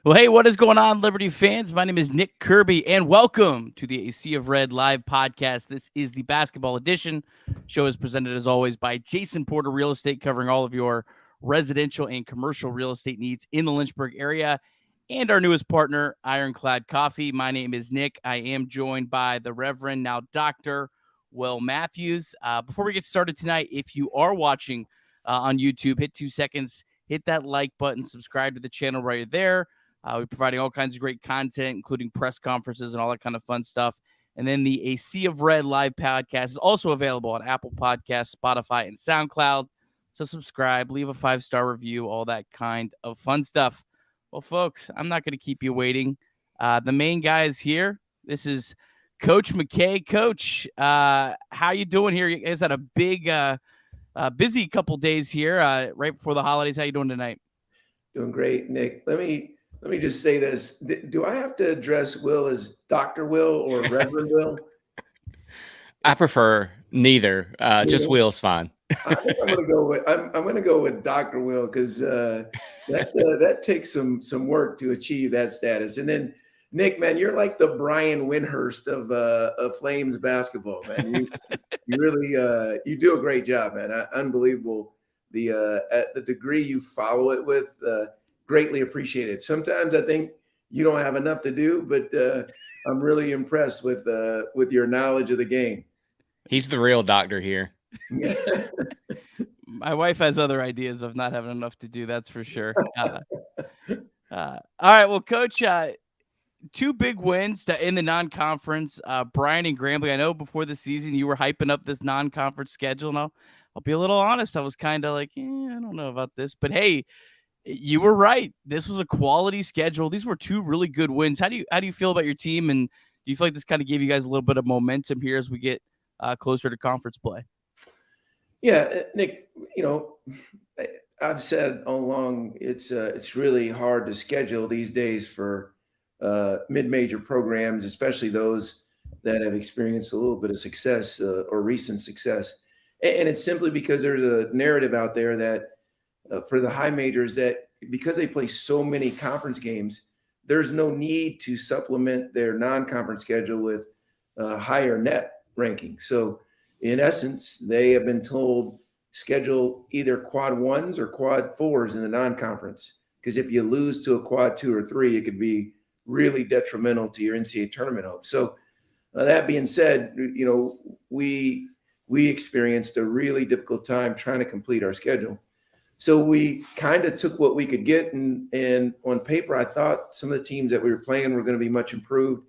Well, hey, what is going on, Liberty fans? My name is Nick Kirby, and welcome to the A Sea of Red live podcast. This is the basketball edition. Show is presented, as always, by Jason Porter Real Estate, covering all of your residential and commercial real estate needs in the Lynchburg area, and our newest partner, Ironclad Coffee. My name is Nick. I am joined by the Reverend, now Dr. Will Matthews. Before we get started tonight, if you are watching on YouTube, hit 2 seconds, hit that like button, subscribe to the channel while you're there. We're providing all kinds of great content, including press conferences and all that kind of fun stuff. And then the A Sea of Red live podcast is also available on Apple Podcasts, Spotify, and SoundCloud. So subscribe, leave a 5-star review, all that kind of fun stuff. Well, folks, I'm not going to keep you waiting. The main guy is here. This is Coach McKay. Coach, how you doing here? You guys had a big, busy couple days here right before the holidays. How you doing tonight? Doing great, Nick. Let me just say this. Do I have to address Will as Dr. Will or Reverend Will? I prefer neither. Just Will's fine. I think I'm gonna go with Dr. Will because that takes some work to achieve that status. And then Nick, man, you're like the Brian Windhurst of Flames basketball, man. You really you do a great job, man. Unbelievable. At the degree you follow it with, greatly appreciated. Sometimes I think you don't have enough to do, but I'm really impressed with your knowledge of the game. He's the real doctor here. My wife has other ideas of not having enough to do. That's for sure. All right. Well, Coach, 2 big wins in the non-conference. Brian and Grambling, I know before the season you were hyping up this non-conference schedule. And I'll be a little honest. I was kind of like, I don't know about this. But, hey, you were right. This was a quality schedule. These were 2 really good wins. How do you feel about your team? And do you feel like this kind of gave you guys a little bit of momentum here as we get closer to conference play? Yeah, Nick, I've said all along it's really hard to schedule these days for mid-major programs, especially those that have experienced a little bit of success or recent success. And it's simply because there's a narrative out there that for the high majors that because they play so many conference games, there's no need to supplement their non-conference schedule with higher net rankings. So in essence, they have been told schedule either quad 1s or quad 4s in the non-conference. Because if you lose to a quad 2 or 3, it could be really detrimental to your NCAA tournament hopes. So that being said, we experienced a really difficult time trying to complete our schedule. So we kind of took what we could get, and on paper, I thought some of the teams that we were playing were going to be much improved.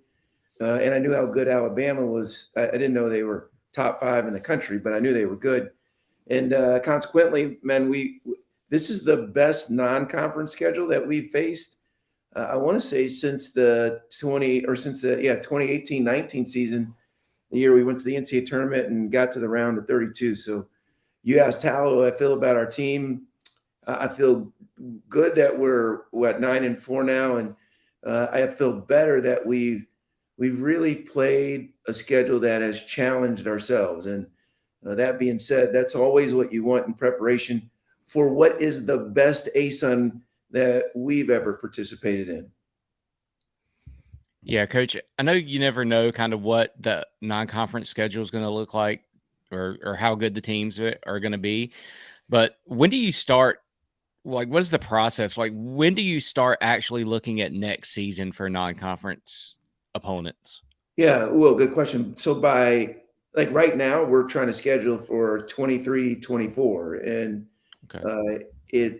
And I knew how good Alabama was. I didn't know they were top 5 in the country, but I knew they were good. And consequently, man, this is the best non-conference schedule that we've faced. I want to say since the 2018-19 season, the year we went to the NCAA tournament and got to the round of 32. So you asked how I feel about our team. I feel good that we're 9-4 now, and I feel better that we've really played a schedule that has challenged ourselves. And that being said, that's always what you want in preparation for what is the best ASUN that we've ever participated in. Yeah, Coach, I know you never know kind of what the non-conference schedule is going to look like or how good the teams are going to be. But when do you start? Like, what is the process? Like, when do you start actually looking at next season for non-conference opponents? Yeah, well, good question. So right now, we're trying to schedule for 23-24, and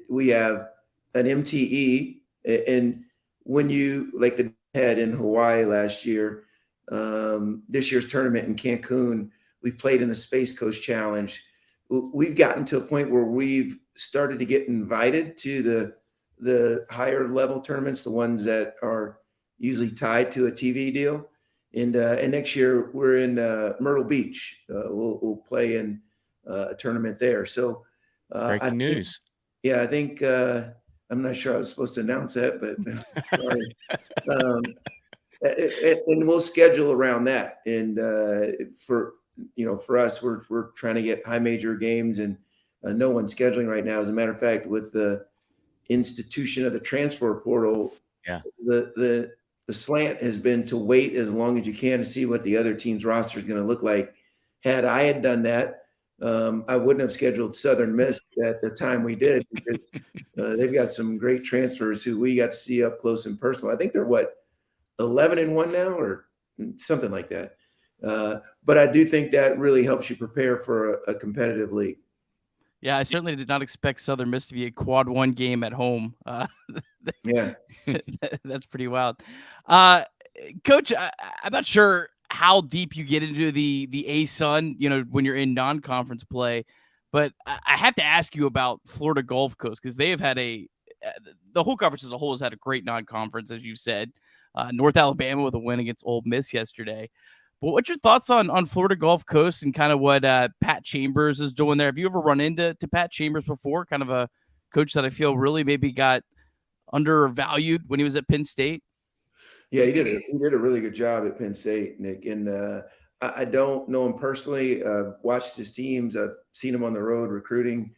we have an MTE, and when you like the head in Hawaii last year, this year's tournament in Cancun, we played in the Space Coast Challenge. We've gotten to a point where we've started to get invited to the higher level tournaments, the ones that are usually tied to a TV deal. And next year we're in Myrtle Beach. We'll play in a tournament there. So breaking news. Yeah, I think I'm not sure I was supposed to announce that, but and we'll schedule around that. And for us, we're trying to get high major games, and no one's scheduling right now. As a matter of fact, with the institution of the transfer portal, Yeah. the slant has been to wait as long as you can to see what the other team's roster is going to look like. Had I had done that, I wouldn't have scheduled Southern Miss at the time we did, because they've got some great transfers who we got to see up close and personal. I think they're 11-1 now or something like that. But I do think that really helps you prepare for a competitive league. Yeah, I certainly did not expect Southern Miss to be a quad one game at home. Yeah. That's pretty wild. Coach, I'm not sure how deep you get into the ASUN, when you're in non-conference play, but I have to ask you about Florida Gulf Coast, because they have had the whole conference as a whole has had a great non-conference, as you said. North Alabama with a win against Ole Miss yesterday. But what's your thoughts on Florida Gulf Coast and kind of what Pat Chambers is doing there? Have you ever run into Pat Chambers before? Kind of a coach that I feel really maybe got undervalued when he was at Penn State. Yeah, he did a really good job at Penn State, Nick. And I don't know him personally. I've watched his teams. I've seen him on the road recruiting.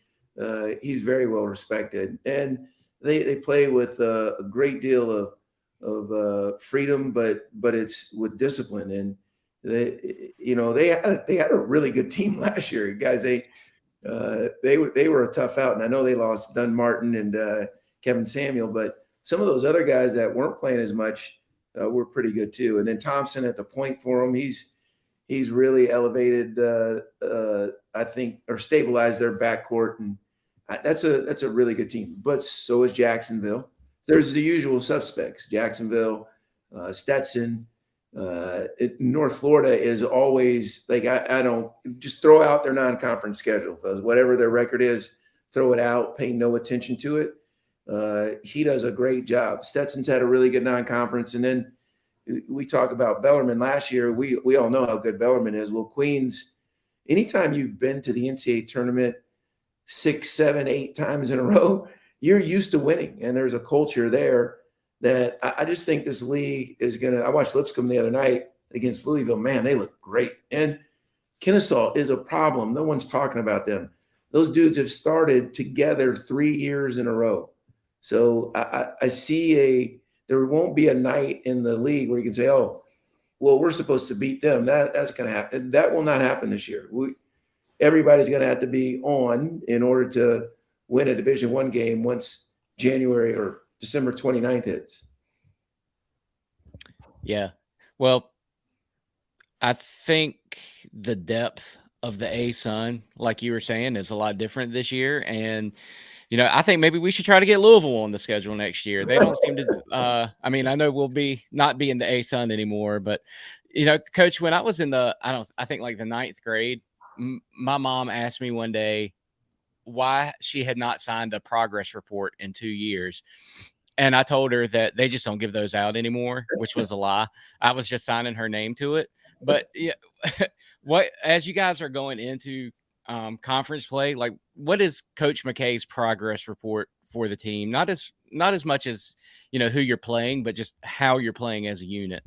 He's very well respected, and they play with a great deal of freedom, but it's with discipline. And they had a really good team last year, guys. They were a tough out, and I know they lost Dunn Martin and Kevin Samuel, but some of those other guys that weren't playing as much were pretty good too. And then Thompson at the point for him, he's really elevated, I think, or stabilized their backcourt, and that's a really good team. But so is Jacksonville. There's the usual suspects: Jacksonville, Stetson. North Florida is always like, I don't just throw out their non-conference schedule. Whatever their record is, throw it out, pay no attention to it. He does a great job. Stetson's had a really good non-conference. And then we talk about Bellarmine last year. We all know how good Bellarmine is. Well, Queens, anytime you've been to the NCAA tournament 6, 7, 8 times in a row, you're used to winning. And there's a culture there that I just think this league is going to – I watched Lipscomb the other night against Louisville. Man, they look great. And Kennesaw is a problem. No one's talking about them. Those dudes have started together 3 years in a row. So I see there won't be a night in the league where you can say, oh, well, we're supposed to beat them. That's going to happen. That will not happen this year. Everybody's going to have to be on in order to win a Division I game once January or December 29th hits. Yeah. Well, I think the depth of the ASUN, like you were saying, is a lot different this year. And I think maybe we should try to get Louisville on the schedule next year. They don't seem to. I know we'll not be in the ASUN anymore, but Coach, when I was in I think like the 9th grade, my mom asked me one day why she had not signed a progress report in 2 years, and I told her that they just don't give those out anymore, which was a lie. I was just signing her name to it. But yeah, as you guys are going into conference play, like, what is Coach McKay's progress report for the team? Not as much as who you're playing, but just how you're playing as a unit.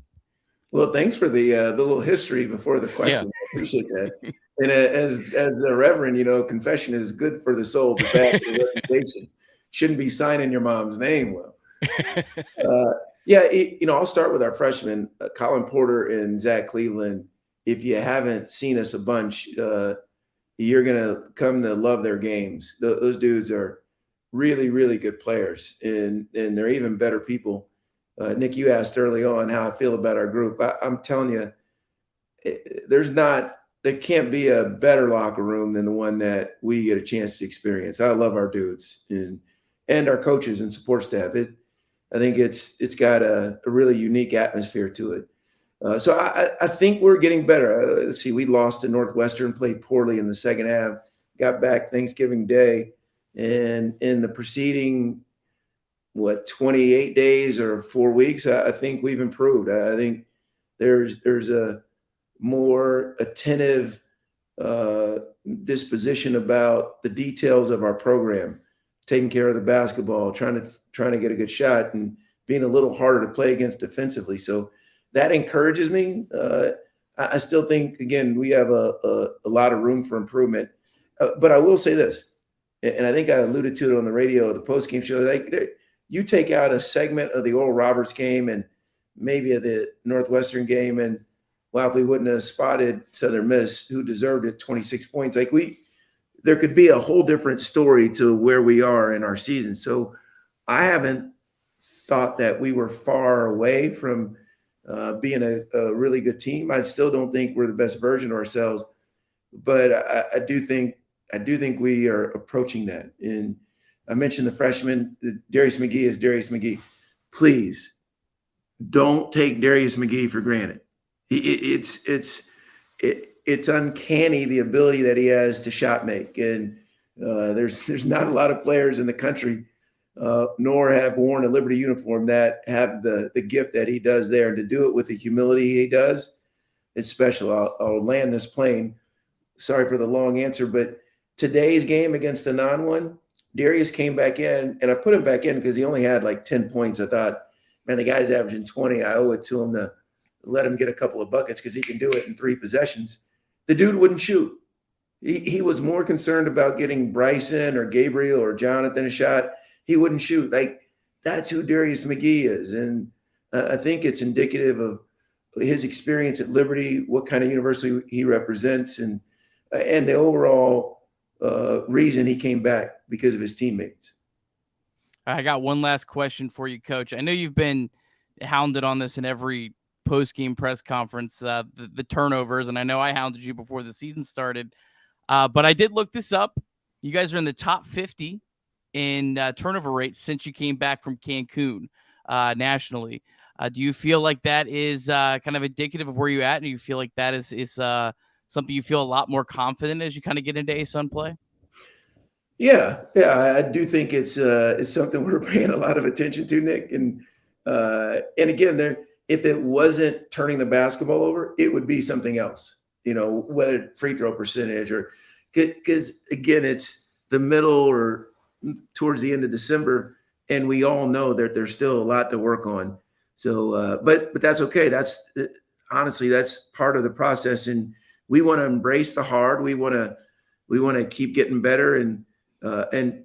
Well, thanks for the little history before the question. Yeah. I appreciate that. And as a reverend, confession is good for the soul, but bad for the reputation. Shouldn't be signing your mom's name. Well, I'll start with our freshmen, Colin Porter and Zach Cleveland. If you haven't seen us a bunch, you're going to come to love their games. Those dudes are really, really good players, and they're even better people. Nick, you asked early on how I feel about our group. I'm telling you, there can't be a better locker room than the one that we get a chance to experience. I love our dudes and our coaches and support staff. I think it's got a really unique atmosphere to it. So I think we're getting better. Let's see, we lost to Northwestern, played poorly in the second half, got back Thanksgiving Day, and in the preceding 28 days or 4 weeks, I think we've improved. I think there's a more attentive disposition about the details of our program, taking care of the basketball, trying to get a good shot, and being a little harder to play against defensively. So that encourages me. I still think, again, we have a lot of room for improvement. But I will say this, and I think I alluded to it on the radio, the post-game show, like you take out a segment of the Oral Roberts game and maybe of the Northwestern game, and well, if we wouldn't have spotted Southern Miss, who deserved it, 26 points, like there could be a whole different story to where we are in our season. So I haven't thought that we were far away from being a really good team. I still don't think we're the best version of ourselves, but I do think we are approaching that. And I mentioned the freshman, Darius McGee is Darius McGee. Please don't take Darius McGee for granted. It's uncanny the ability that he has to shot make, and there's not a lot of players in the country, nor have worn a Liberty uniform, that have the gift that he does there, and to do it with the humility he does, it's special. I'll land this plane. Sorry for the long answer, but today's game against the non-one, Darius came back in, and I put him back in because he only had like 10 points. I thought, man, the guy's averaging 20. I owe it to him to let him get a couple of buckets because he can do it in 3 possessions. The dude wouldn't shoot. He was more concerned about getting Bryson or Gabriel or Jonathan a shot. He wouldn't shoot. Like, that's who Darius McGee is. And I think it's indicative of his experience at Liberty, what kind of university he represents, and the overall reason he came back, because of his teammates. I got one last question for you, Coach. I know you've been hounded on this in every post-game press conference, the turnovers, and I know I hounded you before the season started, but I did look this up. You guys are in the top 50 in turnover rate since you came back from Cancun nationally. Do you feel like that is kind of indicative of where you're at, and do you feel like that is something you feel a lot more confident as you kind of get into ASUN play? Yeah, I do think it's something we're paying a lot of attention to, Nick. And again, if it wasn't turning the basketball over, it would be something else. Whether free throw percentage, or because again, it's the middle or towards the end of December, and we all know that there's still a lot to work on. So, but that's okay. Honestly, that's part of the process, and we want to embrace the hard. We want to keep getting better, and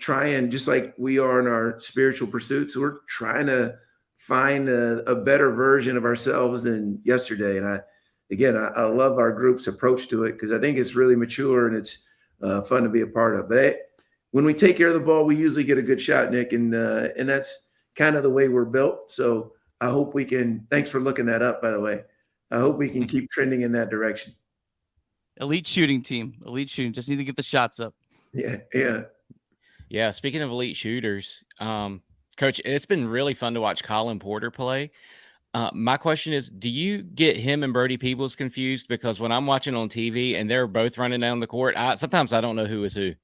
try, and just like we are in our spiritual pursuits, we're trying to find a better version of ourselves than yesterday. And I love our group's approach to it, because I think it's really mature and it's fun to be a part of. But when we take care of the ball, we usually get a good shot, Nick, and that's kind of the way we're built. So I hope we can. Thanks for looking that up, by the way. I hope we can keep trending in that direction. Elite shooting team. Just need to get the shots up. Yeah. Speaking of elite shooters, Coach, it's been really fun to watch Colin Porter play. My question is, do you get him and Brody Peebles confused? Because when I'm watching on TV and they're both running down the court, sometimes I don't know who is who.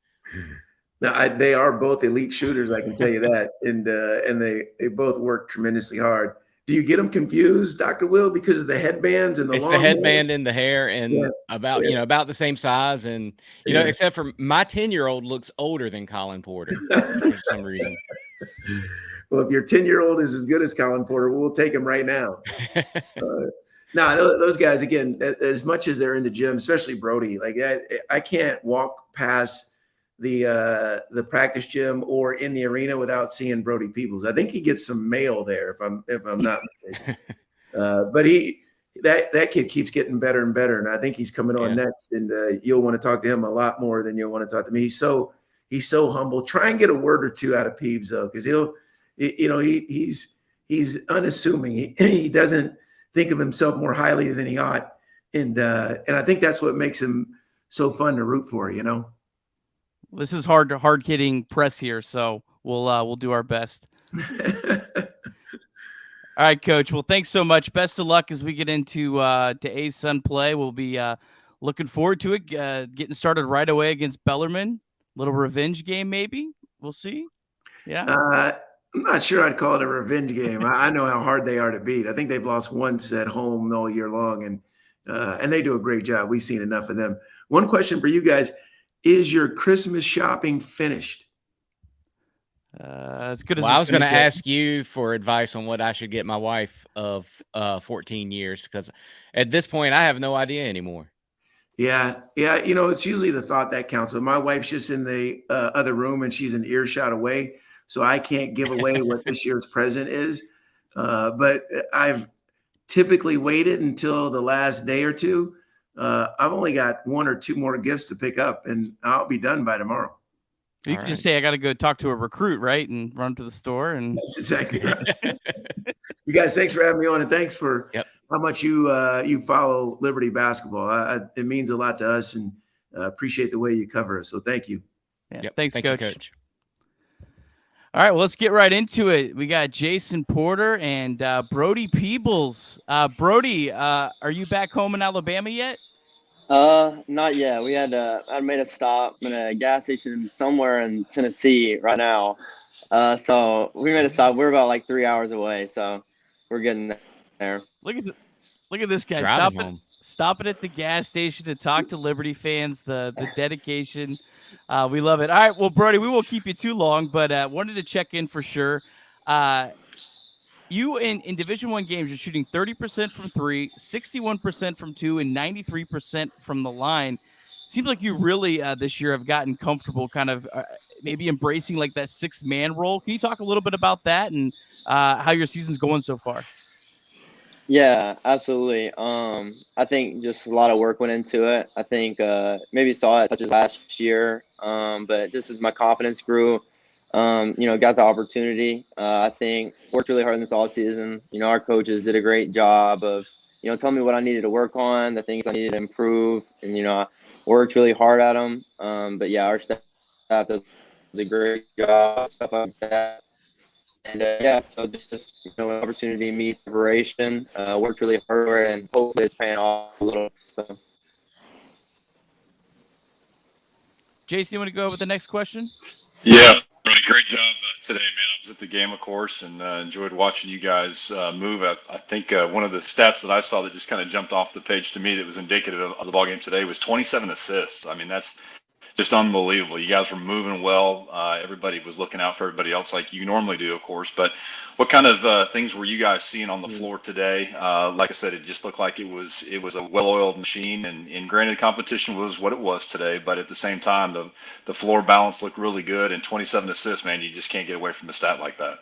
No, they are both elite shooters, I can tell you that, and they both work tremendously hard. Do you get them confused, Dr. Will, because of the headbands and the long headband and the hair, and about the same size, and except for my 10-year-old looks older than Colin Porter for some reason. Well, if your 10-year-old is as good as Colin Porter, we'll take him right now. No, those guys, again, as much as they're in the gym, especially Brody, like I can't walk past the practice gym or in the arena without seeing Brody Peebles. I think he gets some mail there, if I'm not mistaken. But that kid keeps getting better and better, and I think he's coming on next. And you'll want to talk to him a lot more than you'll want to talk to me. He's so humble. Try and get a word or two out of Peebs, though, because he's unassuming. He doesn't think of himself more highly than he ought, and I think that's what makes him so fun to root for. This is hard hitting press here, so we'll do our best. All right, Coach. Well, thanks so much. Best of luck as we get into to ASUN play. We'll be looking forward to it. Getting started right away against Bellarmine. Little revenge game, maybe. We'll see. Yeah. I'm not sure I'd call it a revenge game. I know how hard they are to beat. I think they've lost once at home all year long, and they do a great job. We've seen enough of them. One question for you guys: is your Christmas shopping finished? As good as I was going to ask you for advice on what I should get my wife of 14 years, because at this point I have no idea anymore. Yeah. It's usually the thought that counts. But my wife's just in the other room, and she's an earshot away. so I can't give away what this year's present is. But I've typically waited until the last day or two. I've only got 1 or 2 more gifts to pick up, and I'll be done by tomorrow. You can just say, I got to go talk to a recruit, right? And run to the store. And that's exactly right. You guys, thanks for having me on, and thanks for how much you follow Liberty basketball. It means a lot to us, and appreciate the way you cover us. So thank you. Yeah, thanks, Coach. All right, well, let's get right into it. We got Jason Porter and Brody Peebles. Brody, are you back home in Alabama yet? Not yet. We had I made a stop in a gas station somewhere in Tennessee right now. So we made a stop. We're about like 3 hours away, so we're getting there. Look at this guy stopping at the gas station to talk to Liberty fans. The dedication, we love it. All right, well, Brody, we won't keep you too long, but wanted to check in for sure. You in Division I games, you're shooting 30% from 3, 61% from 2, and 93% from the line. Seems like you really this year have gotten comfortable kind of maybe embracing like that sixth man role. Can you talk a little bit about that and how your season's going so far? Yeah, absolutely. I think just a lot of work went into it. I think maybe saw it touches last year, but just as my confidence grew, got the opportunity. I think worked really hard in this offseason. Our coaches did a great job of, telling me what I needed to work on, the things I needed to improve, and I worked really hard at them. But yeah, our staff does a great job, stuff like that. And so just an opportunity to meet preparation, worked really hard, and hopefully it's paying off a little. So, Jason, you want to go with the next question? Yeah, great job today, man. I was at the game, of course, and enjoyed watching you guys move. I think one of the stats that I saw that just kind of jumped off the page to me that was indicative of the ball game today was 27 assists. I mean, that's just unbelievable. You guys were moving well. Everybody was looking out for everybody else like you normally do, of course. But what kind of things were you guys seeing on the floor today? Like I said, it just looked like it was a well-oiled machine. And granted, competition was what it was today. But at the same time, the floor balance looked really good. And 27 assists, man, you just can't get away from a stat like that.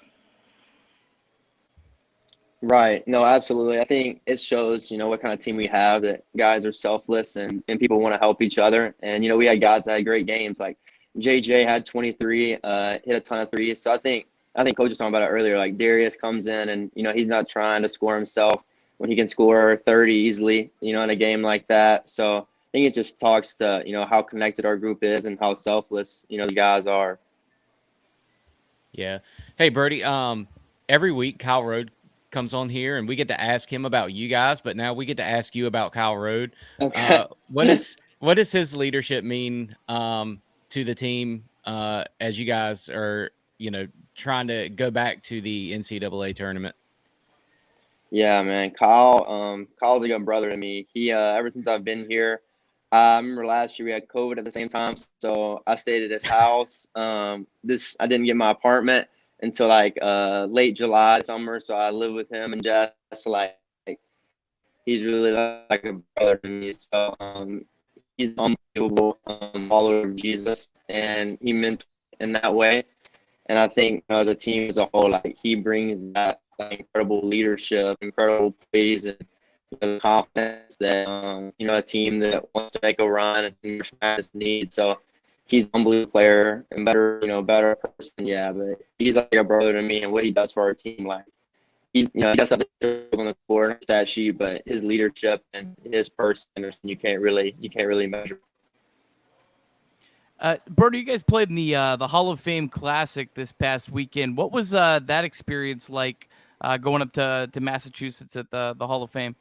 Right. No, absolutely. I think it shows, what kind of team we have, that guys are selfless and people want to help each other. And, we had guys that had great games. Like JJ had 23, hit a ton of threes. So I think Coach was talking about it earlier. Like Darius comes in and, he's not trying to score himself when he can score 30 easily, in a game like that. So I think it just talks to, how connected our group is and how selfless, the guys are. Yeah. Hey, Brody, every week Kyle Rode comes on here and we get to ask him about you guys, but now we get to ask you about Kyle Rode. Okay. What does his leadership mean to the team as you guys are, trying to go back to the NCAA tournament? Yeah, man. Kyle's a good brother to me. He ever since I've been here, I remember last year we had COVID at the same time, so I stayed at his house. I didn't get my apartment until like late July, summer. So I live with him and Jess. Like he's really like a brother to me. So he's unbelievable, follower of Jesus, and he meant in that way. And I think as a team as a whole, like he brings that incredible leadership, incredible praise, and the confidence that a team that wants to make a run and needs. So he's an unbelievable player and better person. Yeah, but he's like a brother to me, and what he does for our team, like he does have the on the court stat sheet, but his leadership and his person, you can't really measure. Brody, you guys played in the Hall of Fame Classic this past weekend. What was that experience like going up to Massachusetts at the Hall of Fame?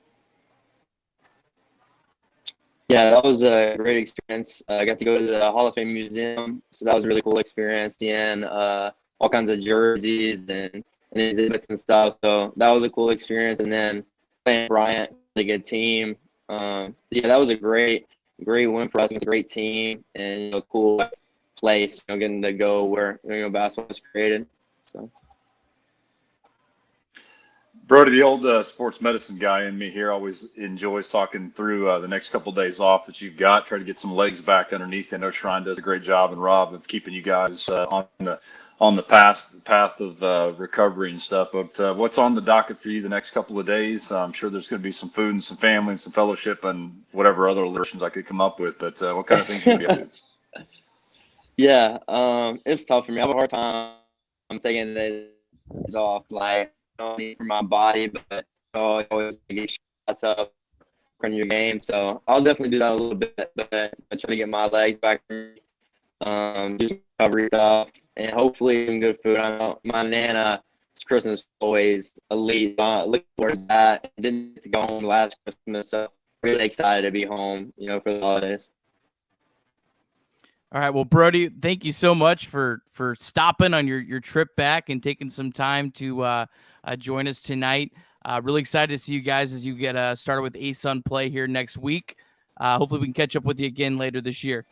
Yeah, that was a great experience. I got to go to the Hall of Fame Museum, so that was a really cool experience. And all kinds of jerseys and exhibits and stuff. So that was a cool experience. And then playing Bryant, a good team. That was a great win for us. It's a great team and a cool place. Getting to go where basketball was created. So. Brody, the old sports medicine guy in me here always enjoys talking through the next couple of days off that you've got. Try to get some legs back underneath you. I know Shrine does a great job, and Rob, of keeping you guys on the path of recovery and stuff. But what's on the docket for you the next couple of days? I'm sure there's going to be some food and some family and some fellowship and whatever other alliterations I could come up with. But what kind of things are you going to do? Yeah, it's tough for me. I have a hard time taking days off, like not only for my body, but I always get shots up in your game. So I'll definitely do that a little bit, but I try to get my legs back, do some recovery stuff, and hopefully some good food. I know my Nana, it's Christmas always elite. Look forward to that. I didn't get to go home last Christmas, so really excited to be home, for the holidays. All right. Well, Brody, thank you so much for stopping on your trip back and taking some time to join us tonight. Really excited to see you guys as you get started with ASUN play here next week. Hopefully we can catch up with you again later this year.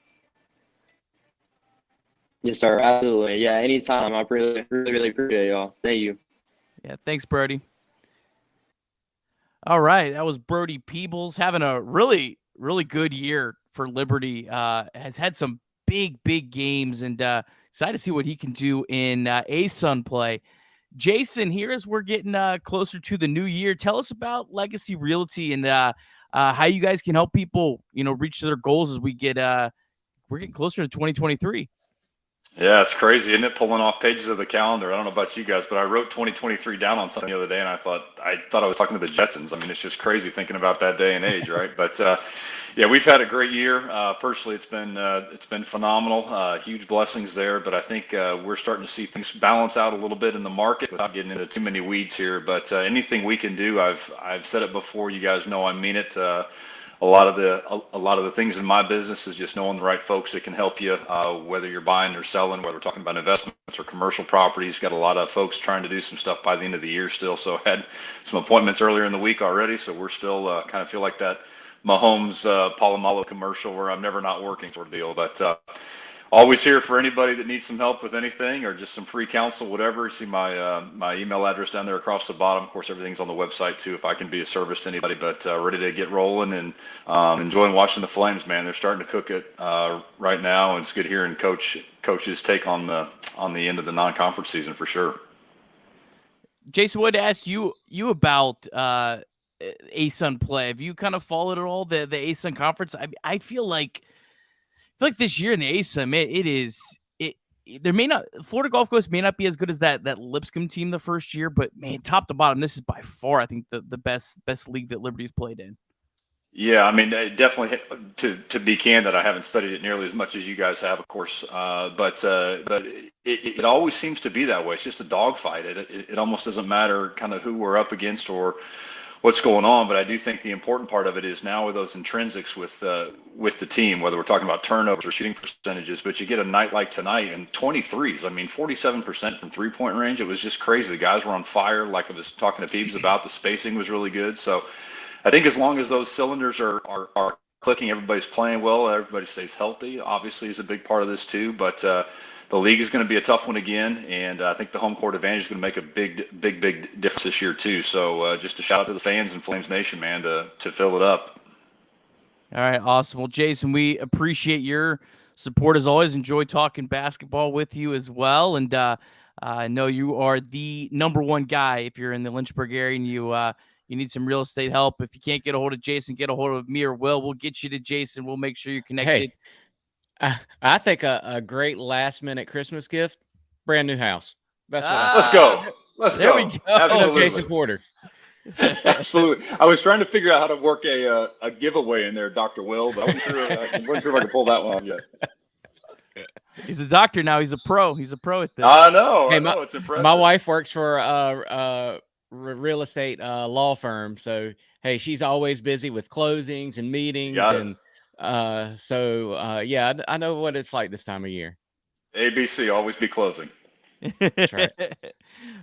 Yes, sir. Absolutely. Yeah, anytime. I really, really, really appreciate y'all. Thank you. Yeah. Thanks, Brody. All right. That was Brody Peebles having a really, really good year for Liberty. Has had some big games, and excited to see what he can do in ASUN play. Jason, here as we're getting closer to the new year, tell us about Legacy Realty and how you guys can help people, reach their goals as we're getting closer to 2023. Yeah, it's crazy, isn't it? Pulling off pages of the calendar. I don't know about you guys, but I wrote 2023 down on something the other day, and I thought I was talking to the Jetsons. I mean, it's just crazy thinking about that day and age, right? But yeah, we've had a great year. Personally, it's been phenomenal. Huge blessings there, but I think we're starting to see things balance out a little bit in the market without getting into too many weeds here. But anything we can do, I've said it before. You guys know I mean it. A lot of the things in my business is just knowing the right folks that can help you, whether you're buying or selling, whether we're talking about investments or commercial properties. Got a lot of folks trying to do some stuff by the end of the year still. So I had some appointments earlier in the week already. So we're still kind of feel like that Mahomes Palomalo commercial where I'm never not working sort of deal. But always here for anybody that needs some help with anything or just some free counsel, whatever. You see my email address down there across the bottom. Of course, everything's on the website too, if I can be of service to anybody. But ready to get rolling and enjoying watching the Flames, man. They're starting to cook it right now, and it's good hearing Coach's take on the end of the non-conference season for sure. Jason, I wanted to ask you about ASUN play. Have you kind of followed at all the ASUN conference? I feel like this year in the ASUN, man, Florida Gulf Coast may not be as good as that Lipscomb team the first year, but man, top to bottom, this is by far, I think, the best league that Liberty's played in. Yeah, I mean, definitely. To be candid, I haven't studied it nearly as much as you guys have, of course. But it always seems to be that way. It's just a dogfight. It almost doesn't matter kind of who we're up against or what's going on. But I do think the important part of it is now with those intrinsics with the team, whether we're talking about turnovers or shooting percentages. But you get a night like tonight and 23s. I mean, 47% from 3-point range. It was just crazy. The guys were on fire. Like I was talking to Peebles about, the spacing was really good. So I think as long as those cylinders are clicking, everybody's playing well, everybody stays healthy, obviously is a big part of this too. But the league is going to be a tough one again, and I think the home court advantage is going to make a big difference this year too. So just a shout out to the fans and Flames Nation, man, to fill it up. All right, awesome. Well, Jason, we appreciate your support as always. Enjoy talking basketball with you as well, and I know you are the number one guy if you're in the Lynchburg area and you need some real estate help. If you can't get a hold of Jason, get a hold of me or Will. We'll get you to Jason. We'll make sure you're connected. Hey, I think a great last-minute Christmas gift, brand new house. That's what Let's go. Let's there go. we go. Absolutely. Jason Porter. Absolutely. I was trying to figure out how to work a giveaway in there, Dr. Will, but I wasn't sure if I could pull that one off yet. He's a doctor now. He's a pro. He's a pro at this. I know. Hey, It's impressive. My wife works for a real estate law firm, so hey, she's always busy with closings and meetings, and yeah, I know what it's like this time of year. ABC, always be closing. That's right.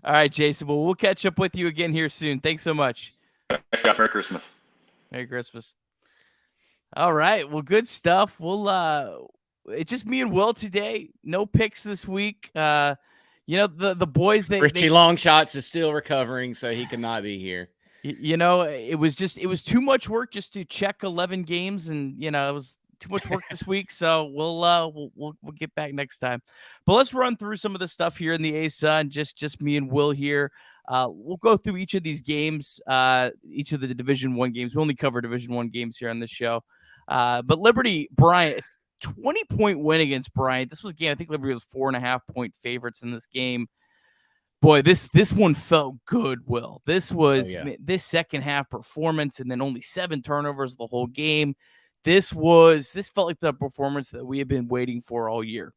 All right, Jason. Well, we'll catch up with you again here soon. Thanks so much. Thanks, guys. Merry Christmas. Merry Christmas. All right. Well, good stuff. We'll it's just me and Will today. No picks this week. You know, the boys Richie Longshots is still recovering, so he could not be here. You know, it was too much work just to check 11 games, and you know, it was too much work this week. So we'll get back next time. But let's run through some of the stuff here in the ASUN. Just me and Will here. We'll go through each of these games, each of the Division I games. We only cover Division I games here on this show. But Liberty Bryant, 20-point win against Bryant. This was a game, I think Liberty was 4.5-point favorites in this game. Boy, this one felt good, Will. This was this second half performance, and then only 7 turnovers the whole game. This felt like the performance that we have been waiting for all year.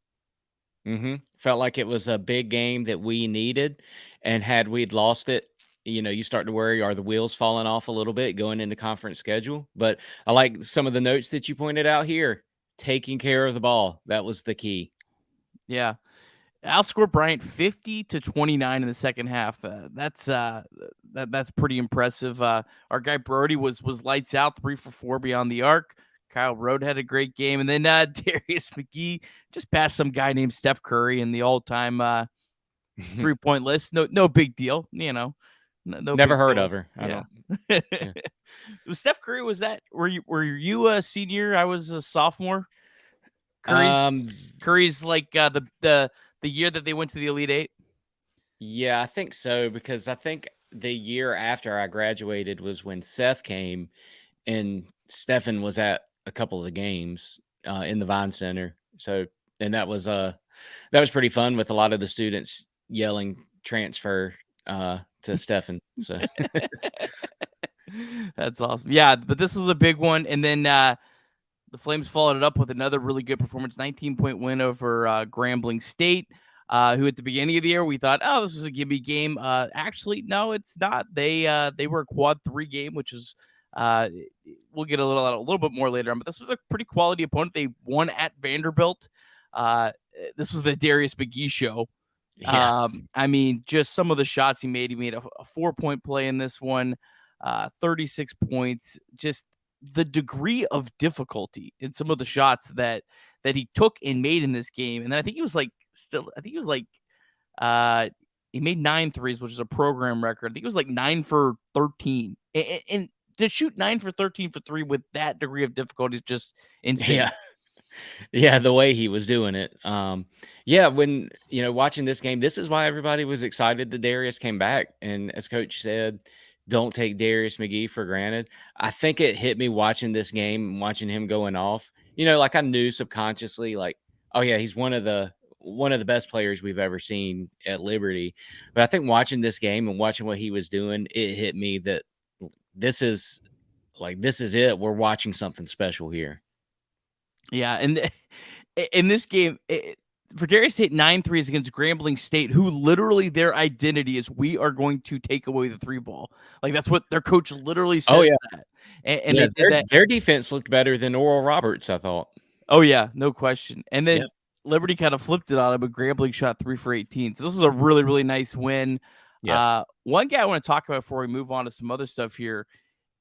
Felt like it was a big game that we needed, and had we'd lost it, you know, you start to worry, are the wheels falling off a little bit going into conference schedule? But I like some of the notes that you pointed out here. Taking care of the ball, that was the key. Yeah. Outscored Bryant 50-29 in the second half. That's pretty impressive. Our guy Brody was lights out, 3 for 4 beyond the arc. Kyle Rode had a great game, and then Darius McGee just passed some guy named Steph Curry in the all-time 3-point list. No big deal, you know. No Never heard of her. I Yeah. don't. Yeah. Was Steph Curry? Were you a senior? I was a sophomore. Curry's like the year that they went to the Elite Eight. Yeah, I think so, because I think the year after I graduated was when Seth came, and Stephen was at a couple of the games in the Vine Center. So, and that was pretty fun with a lot of the students yelling transfer to Stephen. So that's awesome. Yeah, but this was a big one, and then the Flames followed it up with another really good performance, 19-point win over Grambling State, who at the beginning of the year we thought, oh, this was a gimme game. Actually, no, it's not. They were a quad 3 game, which is we'll get a little bit more later on, but this was a pretty quality opponent. They won at Vanderbilt. This was the Darius McGee show. yeah. I mean, just some of the shots he made. He made a 4-point play in this one, 36 points. Just the degree of difficulty in some of the shots that he took and made in this game. And then I think he made 9 threes, which is a program record. I think it was like 9 for 13. And to shoot 9 for 13 for 3 with that degree of difficulty is just insane. Yeah. Yeah, the way he was doing it. When, you know, watching this game, this is why everybody was excited that Darius came back. And as Coach said, don't take Darius McGee for granted. I think it hit me watching this game and watching him going off. You know, like I knew subconsciously, like, oh yeah, he's one of the best players we've ever seen at Liberty. But I think watching this game and watching what he was doing, it hit me that this is it. We're watching something special here. Yeah, and in this game, for Darius to hit 9 threes against Grambling State, who literally their identity is we are going to take away the 3 ball. Like that's what their coach literally says. Oh, yeah. That. And they did that. Their defense looked better than Oral Roberts, I thought. Oh yeah, no question. And then Liberty kind of flipped it on him, but Grambling shot 3 for 18. So this was a really, really nice win. Yeah. One guy I want to talk about before we move on to some other stuff here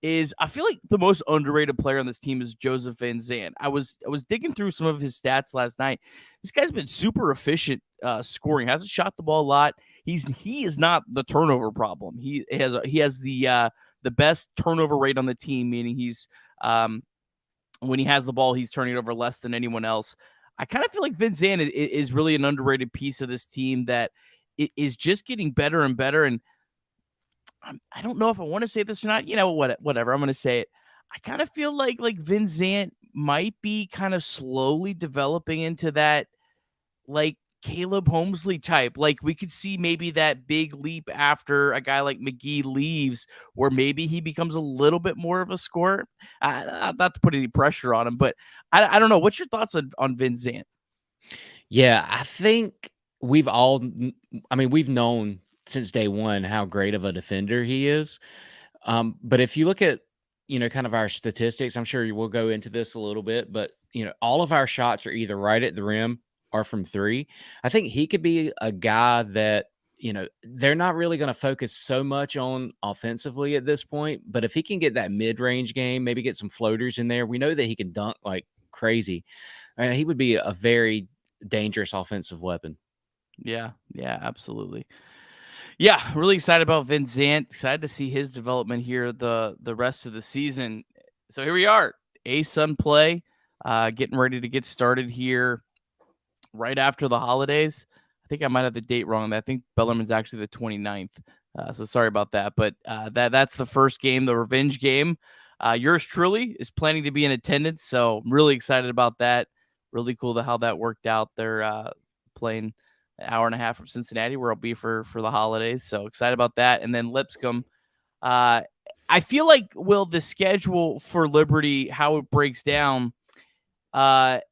is I feel like the most underrated player on this team is Joseph Van Zandt. I was digging through some of his stats last night. This guy's been super efficient scoring. Hasn't shot the ball a lot. He is not the turnover problem. He has the best turnover rate on the team, meaning he's when he has the ball, he's turning it over less than anyone else. I kind of feel like Van Zandt is really an underrated piece of this team that is just getting better and better. And I don't know if I want to say this or not. You know, whatever. I'm going to say it. I kind of feel like Van Zandt might be kind of slowly developing into that, like Caleb Holmesley type. Like we could see maybe that big leap after a guy like McGee leaves, where maybe he becomes a little bit more of a scorer. Not to put any pressure on him, but I don't know. What's your thoughts on Van Zandt? Yeah, I think we've known since day one how great of a defender he is. But if you look at, you know, kind of our statistics, I'm sure we'll go into this a little bit, but, you know, all of our shots are either right at the rim or from 3. I think he could be a guy that, you know, they're not really going to focus so much on offensively at this point. But if he can get that mid-range game, maybe get some floaters in there, we know that he can dunk like crazy. He would be a very dangerous offensive weapon. Yeah, absolutely. Yeah, really excited about Vincent. Excited to see his development here the rest of the season. So here we are, ASUN play, getting ready to get started here right after the holidays. I think I might have the date wrong. I think Bellarmine's actually the 29th. So sorry about that. But that's the first game, the revenge game. Yours truly is planning to be in attendance, so I'm really excited about that. Really cool how that worked out. They're playing an hour and a half from Cincinnati, where I'll be for the holidays. So excited about that. And then Lipscomb. I feel like, Will, the schedule for Liberty, how it breaks down, I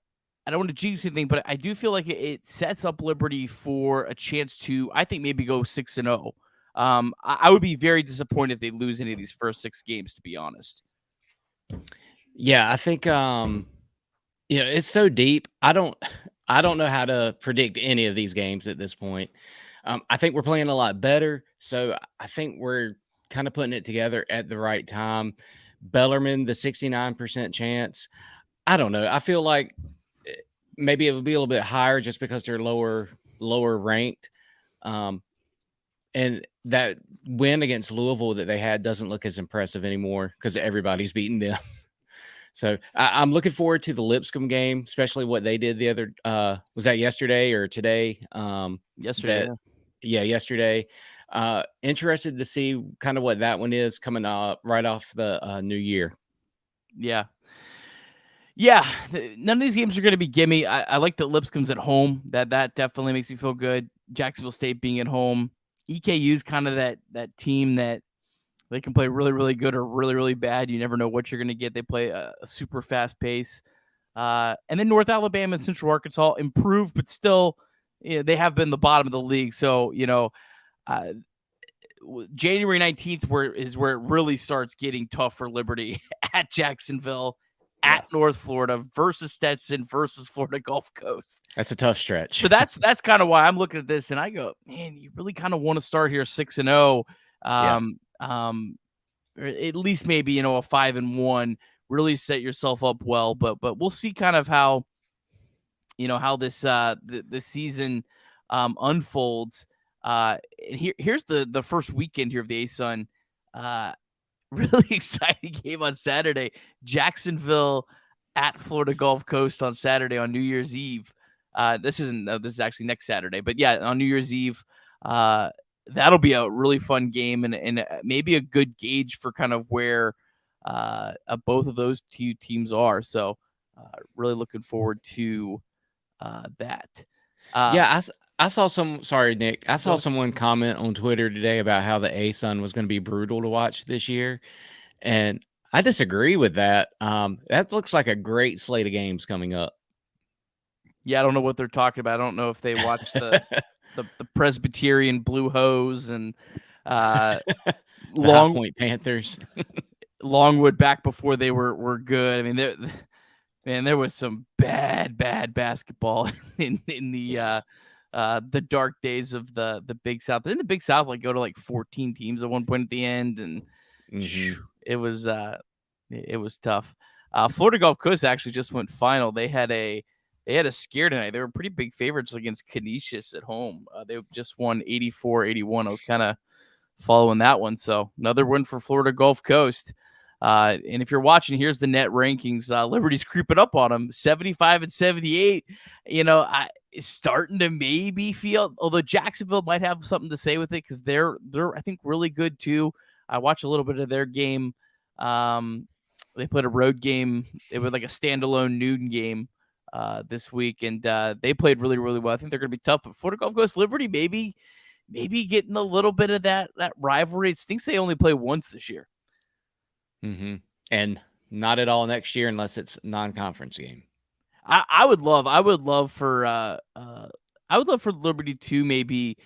don't want to jinx anything, but I do feel like it sets up Liberty for a chance to, I think, maybe go 6-0. I would be very disappointed if they lose any of these first 6 games, to be honest. Yeah, I think it's so deep. I don't know how to predict any of these games at this point. I think we're playing a lot better, so I think we're kind of putting it together at the right time. Bellarmine, the 69% chance. I don't know. I feel like maybe it would be a little bit higher just because they're lower ranked. And that win against Louisville that they had doesn't look as impressive anymore because everybody's beating them. So I'm looking forward to the Lipscomb game, especially what they did the other. Was that yesterday or today? Yesterday. Yesterday. Interested to see kind of what that one is coming up right off the new year. Yeah. Yeah, none of these games are going to be gimme. I like that Lipscomb's at home. That definitely makes me feel good. Jacksonville State being at home. EKU's kind of that team that they can play really, really good or really, really bad. You never know what you're going to get. They play a super fast pace. And then North Alabama and Central Arkansas improved, but still, they have been the bottom of the league. So, January 19th is where it really starts getting tough for Liberty at Jacksonville, at North Florida versus Stetson versus Florida Gulf Coast. That's a tough stretch. So that's kind of why I'm looking at this and I go, man, you really kind of want to start here 6-0. Or at least maybe, a 5-1, really set yourself up well. But we'll see kind of how, how this the season unfolds. And here's the first weekend here of the ASUN. Really exciting game on Saturday. Jacksonville at Florida Gulf Coast on Saturday on New Year's Eve. This is actually next Saturday, but yeah, on New Year's Eve, that'll be a really fun game and maybe a good gauge for kind of where both of those two teams are. So really looking forward to that. I saw sorry, Nick. I saw someone comment on Twitter today about how the ASUN was going to be brutal to watch this year. And I disagree with that. That looks like a great slate of games coming up. Yeah, I don't know what they're talking about. I don't know if they watched the Presbyterian Blue Hose and High Point Panthers. Longwood back before they were good. I mean, there was some bad basketball in the dark days of the Big South. Didn't the Big South go to 14 teams at one point at the end, and it was tough. Florida Gulf Coast actually just went final. They had a scare tonight. They were pretty big favorites against Canisius at home. They just won 84-81. I was kind of following that one. So another win for Florida Gulf Coast. And if you're watching, here's the net rankings. Liberty's creeping up on them, 75 and 78. It's starting to maybe feel, although Jacksonville might have something to say with it because they're I think really good too. I watched a little bit of their game. They played a road game. It was like a standalone noon game this week, and they played really, really well. I think they're going to be tough. But Florida Gulf Coast Liberty maybe getting a little bit of that rivalry. It stinks they only play once this year. And not at all next year unless it's a non-conference game. I would love for Liberty to maybe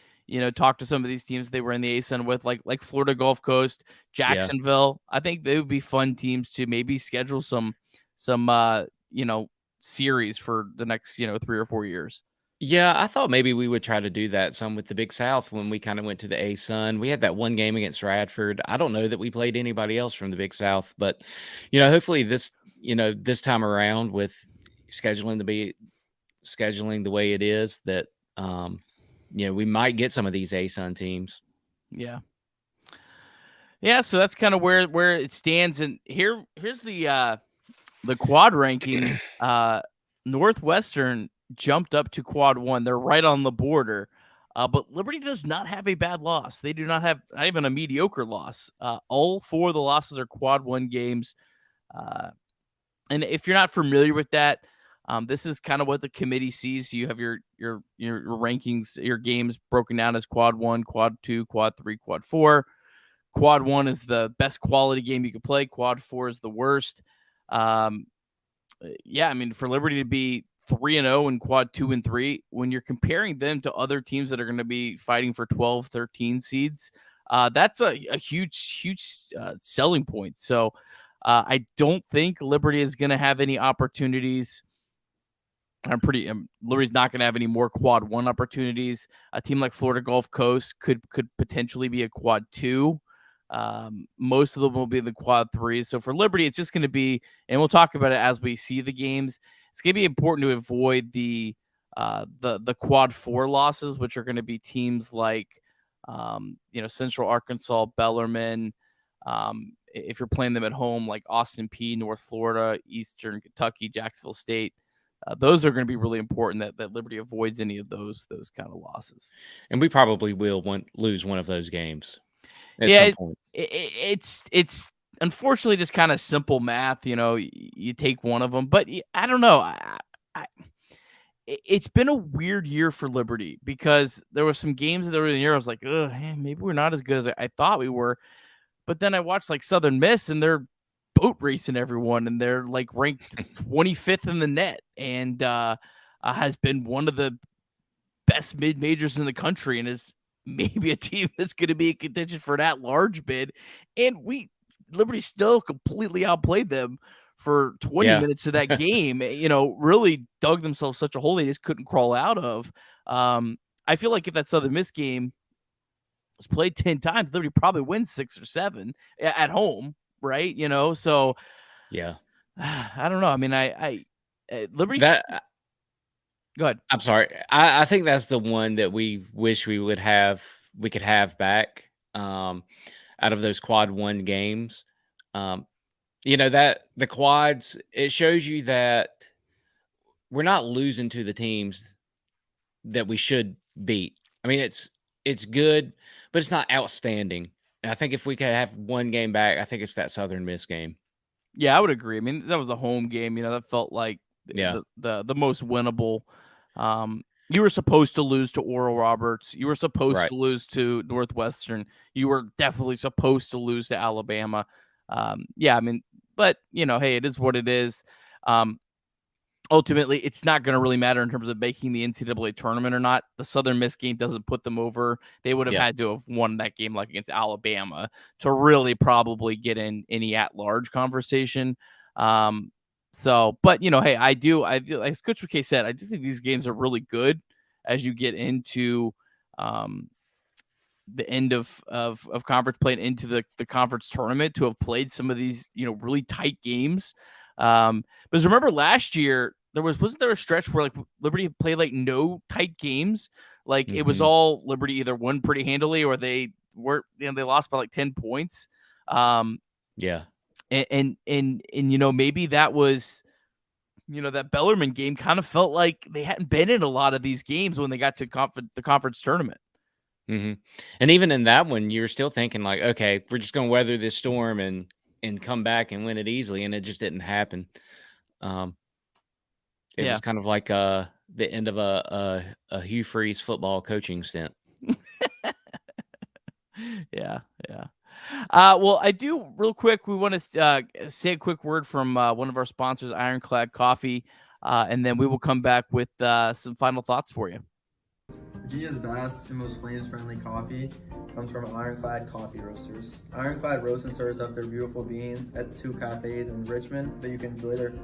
talk to some of these teams they were in the ASUN with, like Florida Gulf Coast, Jacksonville. Yeah. I think they would be fun teams to maybe schedule some series for the next 3 or 4 years. Yeah, I thought maybe we would try to do that some with the Big South when we kind of went to the ASUN. We had that one game against Radford. I don't know that we played anybody else from the Big South, but hopefully this time around with scheduling the way it is, that we might get some of these ASUN teams. Yeah. Yeah, so that's kind of where it stands. And here's the quad rankings. Northwestern jumped up to quad 1. They're right on the border. But Liberty does not have a bad loss. They do not have not even a mediocre loss. All 4 of the losses are quad 1 games. And if you're not familiar with that, this is kind of what the committee sees. You have your rankings, your games broken down as quad 1, quad 2, quad 3, quad 4. Quad 1 is the best quality game you could play. Quad 4 is the worst. Yeah, I mean, for Liberty to be 3-0 in quad 2 and 3, when you're comparing them to other teams that are going to be fighting for 12, 13 seeds, that's a huge selling point. So I don't think Liberty is going to have any opportunities. Liberty's not going to have any more quad 1 opportunities. A team like Florida Gulf Coast could potentially be a quad 2. Most of them will be the quad 3. So for Liberty, it's just going to be, and we'll talk about it as we see the games. It's going to be important to avoid the quad 4 losses, which are going to be teams like, Central Arkansas, Bellarmine. If you're playing them at home, like Austin Peay, North Florida, Eastern Kentucky, Jacksonville State. Those are going to be really important that Liberty avoids any of those kind of losses. And we probably will lose one of those games. Some point. It's unfortunately just kind of simple math. You take one of them, but I don't know. It's been a weird year for Liberty because there were some games that were in the year I was like, maybe we're not as good as I thought we were. But then I watched like Southern Miss and they're boat racing everyone and they're like ranked 25th in the net and has been one of the best mid-majors in the country and is maybe a team that's going to be in contention for that large bid. And Liberty still completely outplayed them for 20 minutes of that game, really dug themselves such a hole they just couldn't crawl out of. I feel like if that Southern Miss game was played 10 times, Liberty probably wins 6 or 7 at home, right? So yeah, I don't know. I mean, Liberty. Go ahead. I'm sorry. I think that's the one that we wish we could have back out of those quad 1 games. That the quads, it shows you that we're not losing to the teams that we should beat. I mean, it's good, but it's not outstanding. And I think if we could have one game back, I think it's that Southern Miss game. Yeah, I would agree. I mean, that was the home game. That felt like the most winnable. You were supposed to lose to Oral Roberts. You were supposed to lose to Northwestern. You were definitely supposed to lose to Alabama. Yeah, I mean, but hey, it is what it is. Ultimately, it's not going to really matter in terms of making the NCAA tournament or not. The Southern Miss game doesn't put them over. They would have had to have won that game like against Alabama to really probably get in any at-large conversation. But hey, I as Coach McKay said, I do think these games are really good as you get into the end of conference play and into the conference tournament to have played some of these, really tight games. Because remember last year, wasn't there a stretch where like Liberty played like no tight games? Like it was all Liberty either won pretty handily or they were, they lost by like 10 points. Yeah. And maybe that was, that Bellarmine game kind of felt like they hadn't been in a lot of these games when they got to the conference tournament. Mm-hmm. And even in that one, you're still thinking like, okay, we're just going to weather this storm and come back and win it easily. And it just didn't happen. It was kind of like the end of a Hugh Freeze football coaching stint. Yeah. Well, I do real quick. We want to say a quick word from one of our sponsors, Ironclad Coffee, and then we will come back with some final thoughts for you. Virginia's best and most flames-friendly coffee comes from Ironclad Coffee Roasters. Ironclad roasts and serves up their beautiful beans at 2 cafes in Richmond, but you can enjoy their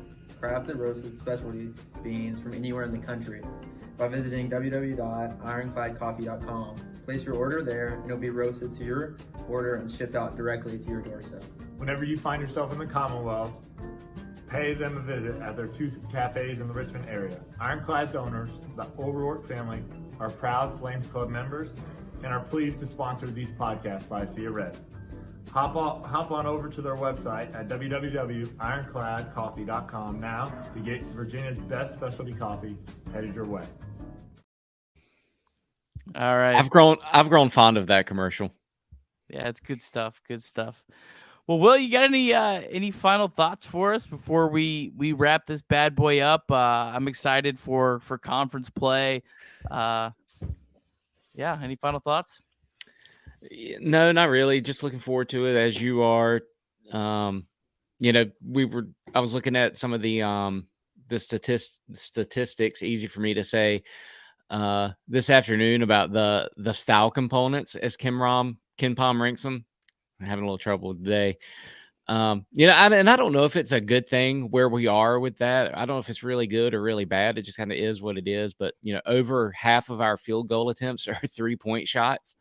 crafted roasted specialty beans from anywhere in the country by visiting www.ironcladcoffee.com. Place your order there and it'll be roasted to your order and shipped out directly to your doorstep. Whenever you find yourself in the Commonwealth, pay them a visit at their 2 cafes in the Richmond area. Ironclad's owners, the O'Rourke family, are proud Flames Club members and are pleased to sponsor these podcasts by Sea of Red. Hop on over to their website at www.ironcladcoffee.com now to get Virginia's best specialty coffee headed your way. All right. I've grown fond of that commercial. Yeah, it's good stuff. Good stuff. Well, Will, you got any final thoughts for us before we wrap this bad boy up? I'm excited for conference play. Yeah, any final thoughts? No, not really. Just looking forward to it as you are. I was looking at some of the statistics, easy for me to say, this afternoon about the style components as Ken Pom ranks them. I'm having a little trouble today. I don't know if it's a good thing where we are with that. I don't know if it's really good or really bad. It just kind of is what it is. But, over half of our field goal attempts are 3-point shots.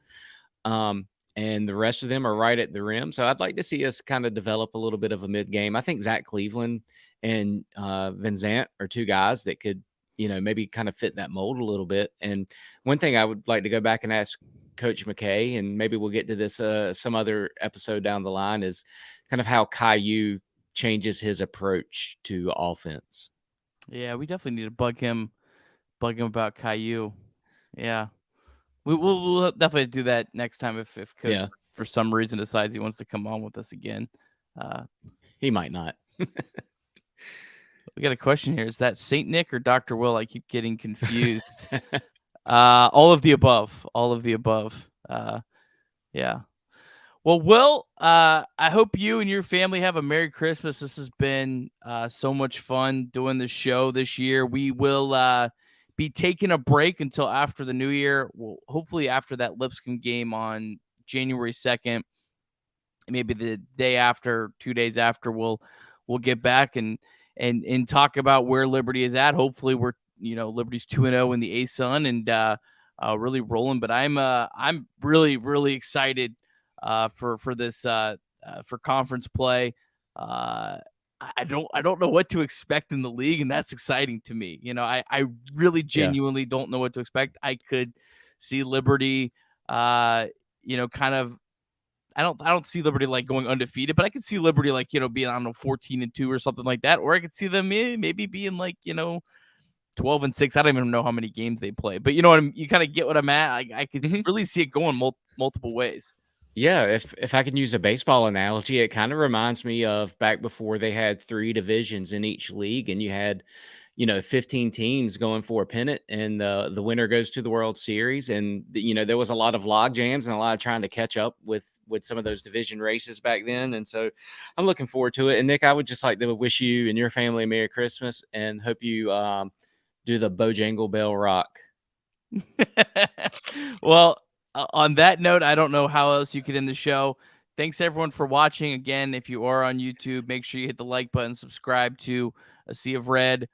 And the rest of them are right at the rim. So I'd like to see us kind of develop a little bit of a mid game. I think Zach Cleveland and Vincent are 2 guys that could, maybe kind of fit that mold a little bit. And one thing I would like to go back and ask Coach McKay, and maybe we'll get to this some other episode down the line, is kind of how Caillou changes his approach to offense. Yeah, we definitely need to bug him about Caillou. Yeah. We'll definitely do that next time if Coach for some reason decides he wants to come on with us again. He might not. We got a question here. Is that Saint Nick or Dr. Will? I keep getting confused. All of the above. All of the above. Yeah. Well, Will, I hope you and your family have a Merry Christmas. This has been so much fun doing the show this year. We will be taking a break until after the new year. Well, hopefully after that Lipscomb game on January 2nd, maybe the day after, 2 days after, we'll get back and talk about where Liberty is at. Hopefully we're, Liberty's 2-0 in the ASUN and really rolling, but I'm really, really excited for this for conference play. I don't know what to expect in the league, and that's exciting to me. I really genuinely don't know what to expect. I could see Liberty, kind of. I don't see Liberty like going undefeated, but I could see Liberty like being 14-2 or something like that, or I could see them maybe being like 12-6. I don't even know how many games they play, but you kind of get what I'm at. I could really see it going multiple ways. Yeah, if I can use a baseball analogy, it kind of reminds me of back before they had 3 divisions in each league, and you had 15 teams going for a pennant, and the winner goes to the World Series. And there was a lot of log jams and a lot of trying to catch up with some of those division races back then. And so I'm looking forward to it. And Nick, I would just like to wish you and your family a Merry Christmas, and hope you do the Bojangle Bell Rock. Well, on that note, I don't know how else you could end the show. Thanks everyone for watching. Again, if you are on YouTube, make sure you hit the like button, subscribe to A Sea of Red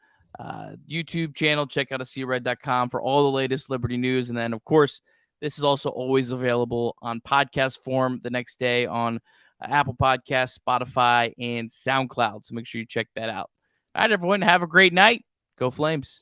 YouTube channel. Check out ASeaofRed.com for all the latest Liberty news. And then, of course, this is also always available on podcast form the next day on Apple Podcasts, Spotify, and SoundCloud. So make sure you check that out. All right, everyone, have a great night. Go Flames.